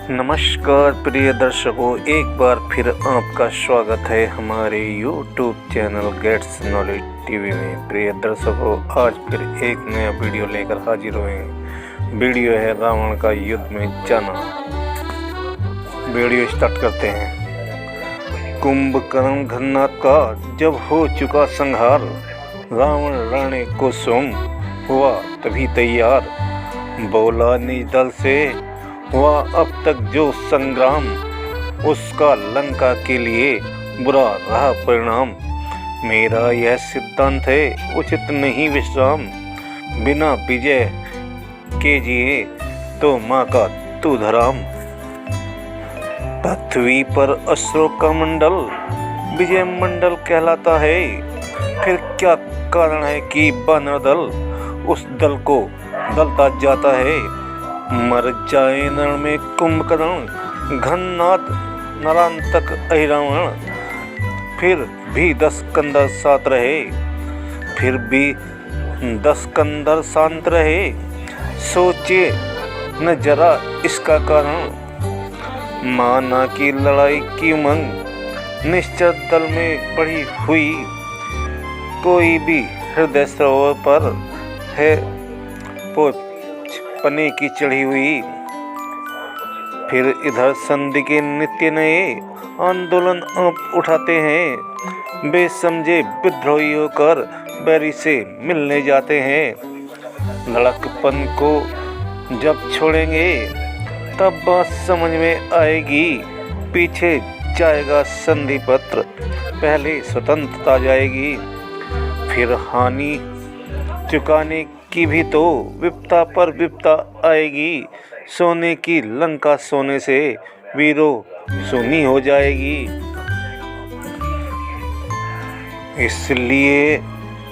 नमस्कार प्रिय दर्शकों, एक बार फिर आपका स्वागत है हमारे YouTube channel gets knowledge TV में। प्रिय दर्शकों, आज फिर एक नया वीडियो लेकर हाजिर हुए हैं। वीडियो है रावण का युद्ध में जाना। वीडियो स्टार्ट करते हैं। कुंभकर्ण घननाथ का जब हो चुका संहार, रावण राणे को स्वयं हुआ तभी तैयार। बोला निज दल से वह अब तक जो संग्राम, उसका लंका के लिए बुरा रहा परिणाम। मेरा यह सिद्धांत है उचित नहीं विश्राम, बिना विजय के जिए तो माँ का तू धराम। पृथ्वी पर असुरों का मंडल विजय मंडल कहलाता है। फिर क्या कारण है कि वानर दल उस दल को दलता जाता है। मर जाए रण में कुंभकर्ण घननाथ नरांतक अहिरावण। फिर भी 10 कंधर साथ रहे, फिर भी 10 कंधर शांत रहे। सोचे न जरा इसका कारण, माना की लड़ाई की उमंग निश्चर दल में बढ़ी हुई। कोई भी हृदय सरोवर पर है पने की चढ़ी हुई। फिर इधर संधि के नित्य नए आंदोलन आप उठाते हैं। बेसमझे विद्रोही होकर बैरी से मिलने जाते हैं। लड़कपन को जब छोड़ेंगे तब बात समझ में आएगी। पीछे जाएगा संधि पत्र, पहले स्वतंत्रता जाएगी। फिर हानि चुकाने की भी तो विपदा पर विपदा आएगी। सोने की लंका सोने से वीरों सोनी हो जाएगी। इसलिए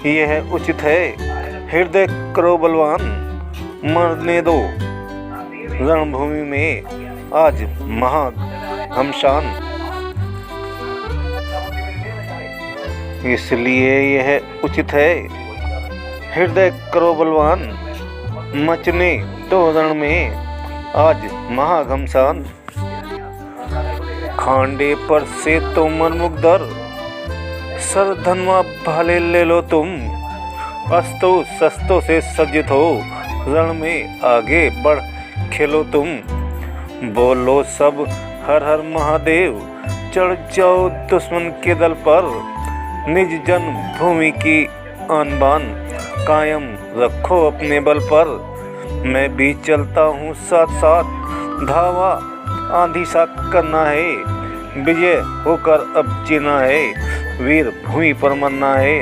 यह उचित है हृदय करो बलवान, मरने दो रणभूमि में आज महाघमसान। इसलिए यह उचित है हृदय करो बलवान, मचने दो रण में आज महाघमसान। खांडे पर से तो मनमुग्धर, सर धनवा भाले ले लो तुम। अस्त्रों शस्त्रों से सज्जित हो, रण में आगे बढ़ खेलो तुम। बोलो सब हर हर महादेव, चढ़ जाओ दुश्मन के दल पर। निज जन्म भूमि की आन बान कायम रखो अपने बल पर। मैं भी चलता हूँ साथ साथ, धावा आंधी सा करना है। विजय होकर अब जीना है, वीर भूमि पर मरना है।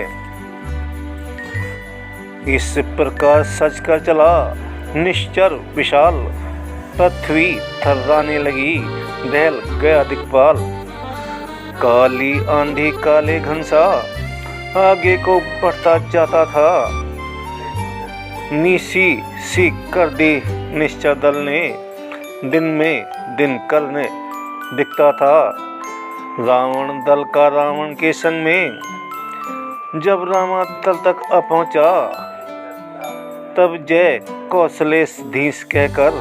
इस प्रकार सच कर चला निश्चर विशाल, पृथ्वी थर्राने लगी दहल गया दिक्पाल। काली आंधी काले घनसा आगे को बढ़ता जाता था। नीसी सी कर दी निश्चर दल ने, दिन में दिन करने दिखता था। रावण दल का रावण के संग में जब रामा दल तक आ पहुंचा, तब जय कौशलेश धीस कहकर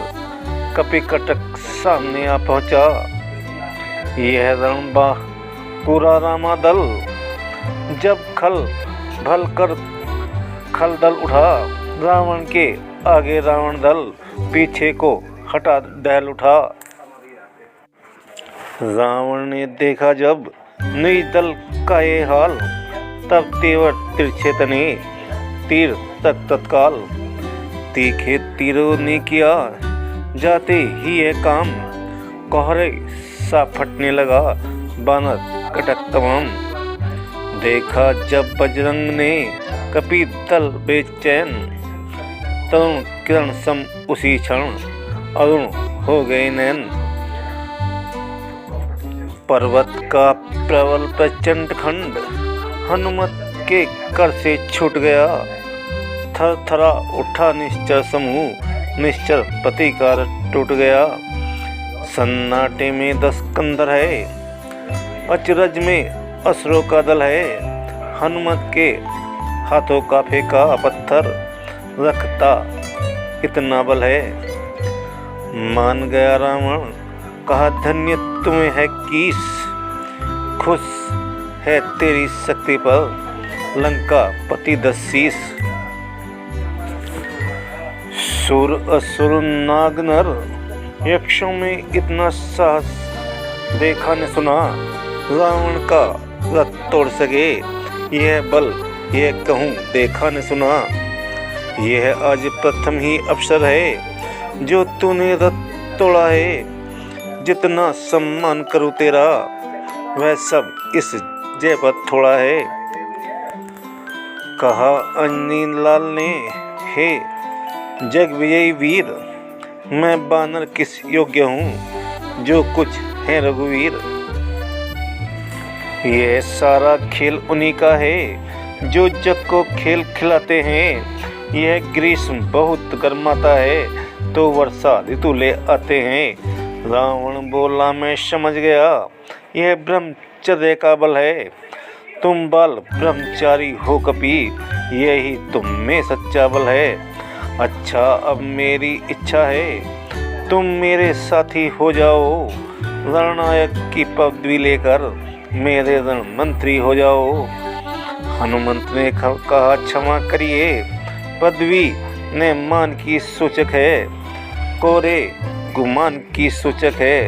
कपिकटक सामने आ पहुंचा। यह रणबा पूरा रामा दल जब खल भल कर खल दल उठा। रावण के आगे रावण दल पीछे को हटा दहल उठा। रावण ने देखा जब निज दल का ये हाल, तब तेवर तिरछे तने तीर तक तत्काल। तीखे तीरों ने किया जाते ही ये काम, कोहरे सा फटने लगा बानर कटक तमाम। देखा जब बजरंग ने कपि दल बेचैन, तरुण किरण सम उसी क्षण अरुण हो गए नैन। पर्वत का प्रबल प्रचंड खंड हनुमत के कर से छूट गया। थर थरा उठा निश्चर समूह, निश्चर प्रतिकार टूट गया। सन्नाटे में 10 कंधर है, अचरज में असुरों का दल है। हनुमत के हाथों का फेंका पत्थर, रखता इतना बल है। मान गया रावण कहा धन्य तुम्हें है कीस, खुश है तेरी शक्ति पर लंका पति 10 शीस। सुर असुर नाग नर यक्षों में इतना साहस देखा न सुना, रावण का रथ तोड़ सके यह बल यह कहूँ देखा न सुना। यह आज प्रथम ही अवसर है जो तूने रथ तोड़ा है, जितना सम्मान करूँ तेरा वह सब इस जय पर थोड़ा है। कहा अंजनी लाल ने हे जग विजयी वीर, मैं बानर किस योग्य हूँ जो कुछ है रघुवीर। यह सारा खेल उन्हीं का है जो जग को खेल खिलाते हैं। यह ग्रीष्म बहुत गर्माता है तो वर्षा ऋतु ले आते हैं। रावण बोला मैं समझ गया यह ब्रह्मचर्य का बल है। तुम बाल ब्रह्मचारी हो कपि, यही तुम में सच्चा बल है। अच्छा अब मेरी इच्छा है तुम मेरे साथी हो जाओ, रणनायक की पदवी लेकर मेरे रण मंत्री हो जाओ। हनुमंत ने कहा क्षमा करिए, पदवी ने मान की सूचक है, कोरे गुमान की सूचक है,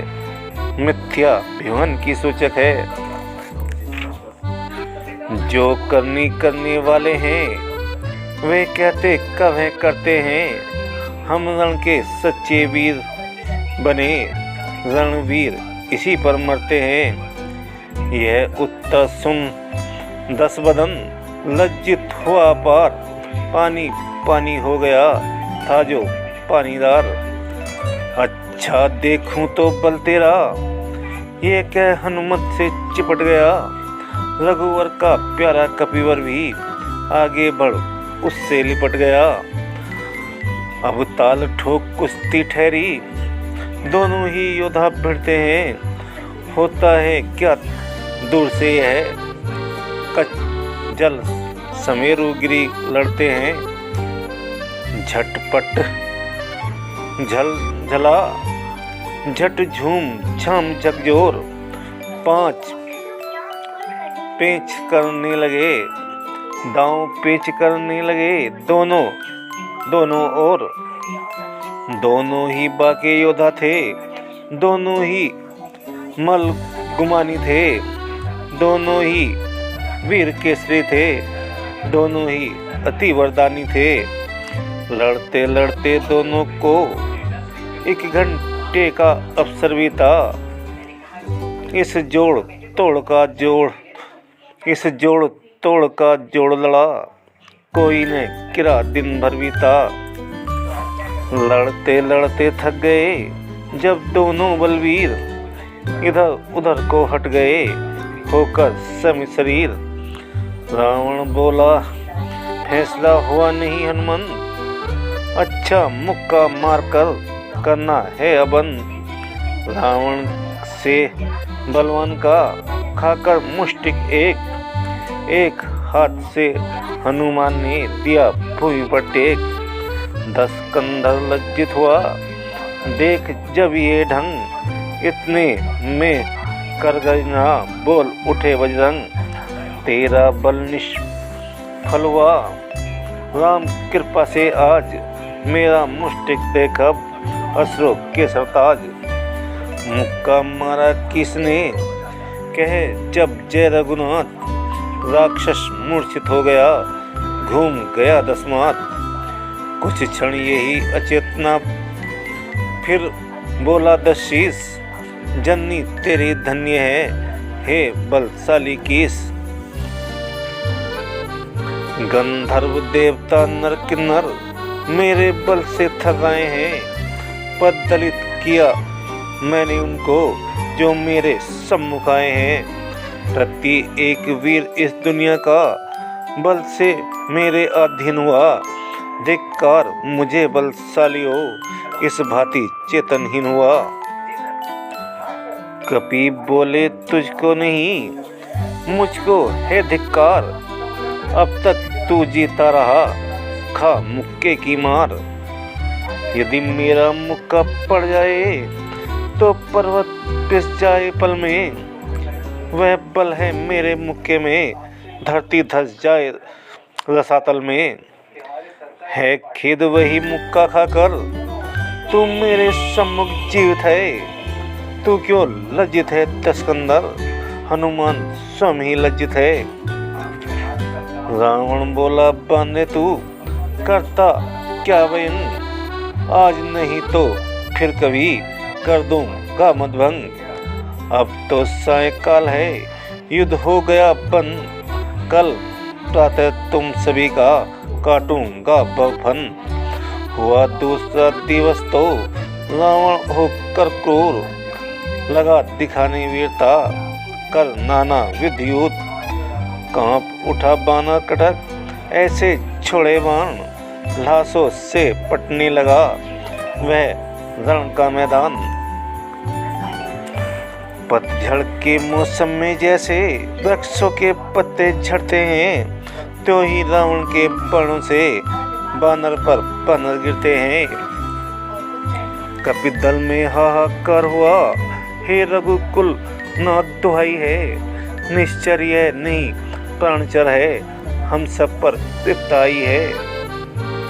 मिथ्या भिवन की सूचक है। जो करने वाले हैं वे कहते कब हैं करते हैं। हम रण के सच्चे वीर बने, रणवीर इसी पर मरते हैं। यह उत्तर सुन 10 बदन लज्जित हुआ पार, पानी पानी हो गया था जो पानीदार। अच्छा देखूं तो बल तेरा, ये कह हनुमत से चिपट गया। रघुवर का प्यारा कपिवर भी आगे बढ़ उससे लिपट गया। अब ताल ठोक कुश्ती ठहरी, दोनों ही योद्धा भिड़ते हैं। होता है क्या दूर से यह कच जल समेरुगिरी लड़ते हैं। झटपट झल झला झट झूम झाम झकझोर, 5 पेंच करने लगे, दांव पेंच करने लगे दोनों ओर। दोनों ही बाके योद्धा थे, दोनों ही मल गुमानी थे, दोनों ही वीर केसरी थे, दोनों ही अति वरदानी थे। लड़ते लड़ते दोनों को 1 घंटे का अवसर भी था। इस जोड़ तोड़ का जोड़ लड़ा, कोई ने किरा दिन भर भी था। लड़ते लड़ते थक गए जब दोनों बलवीर, इधर उधर को हट गए होकर सम शरीर। रावण बोला फैसला हुआ नहीं हनुमान, अच्छा मुक्का मारकर करना है अबन। रावण से बलवान का खाकर मुष्टिक एक हाथ से हनुमान ने दिया भूमि पर टेक। 10 कंधर लज्जित हुआ देख जब ये ढंग, इतने में कर गजना बोल उठे बजरंग। तेरा बल निष्फल हुआ राम कृपा से आज, मेरा मुष्टिक देख अब असुरों के सरताज। मुक्का मारा किसने कहे जब जय रघुनाथ, राक्षस मूर्छित हो गया घूम गया 10 मात। कुछ क्षण यही अचेतना फिर बोला 10 शीस, जननी तेरी धन्य है हे बलशाली कीस। गंधर्व देवता नर किन्नर मेरे बल से थकाए हैं, पद दलित किया मैंने उनको जो मेरे सम्मुख आए हैं। प्रति एक वीर इस दुनिया का बल से मेरे अधीन हुआ, धिक्कार मुझे बलशाली हो इस भांति चेतनहीन हुआ। कपि बोले तुझको नहीं मुझको है धिक्कार, अब तक तू जीता रहा खा मुक्के की मार। यदि मेरा मुक्का पड़ जाए तो पर्वत पिस जाए पल में, वह बल है मेरे मुक्के में, धरती धस जाए रसातल में। है खेद वही मुक्का खाकर, तू मेरे सम्मुख जीवित है। तू क्यों लज्जित है दशकंदर, हनुमान स्वयं ही लज्जित है। रावण बोला बांधे तू करता क्या बयन, आज नहीं तो फिर कभी कर दूंगा मदभंग। अब तो सायंकाल है, युद्ध हो गया बंद, कल प्रातः तुम सभी का काटूंगा बफन। हुआ दूसरा दिवस तो रावण होकर क्रूर, लगा दिखाने वीरता कर नाना विद्युत। कांप उठा बाना कटक, ऐसे छोड़े बाण, लाशों से पटने लगा वह रण का मैदान। पतझड़ के मौसम में जैसे वृक्षों के पत्ते झड़ते हैं, त्यों ही रावण के बाणों से बानर पर बानर गिरते हैं। कपिदल में हाहाकार हुआ, हे रघुकुल नाथ दुहाई है, निश्चर्य नहीं प्राणचर है, हम सब पर तृप्त आई है।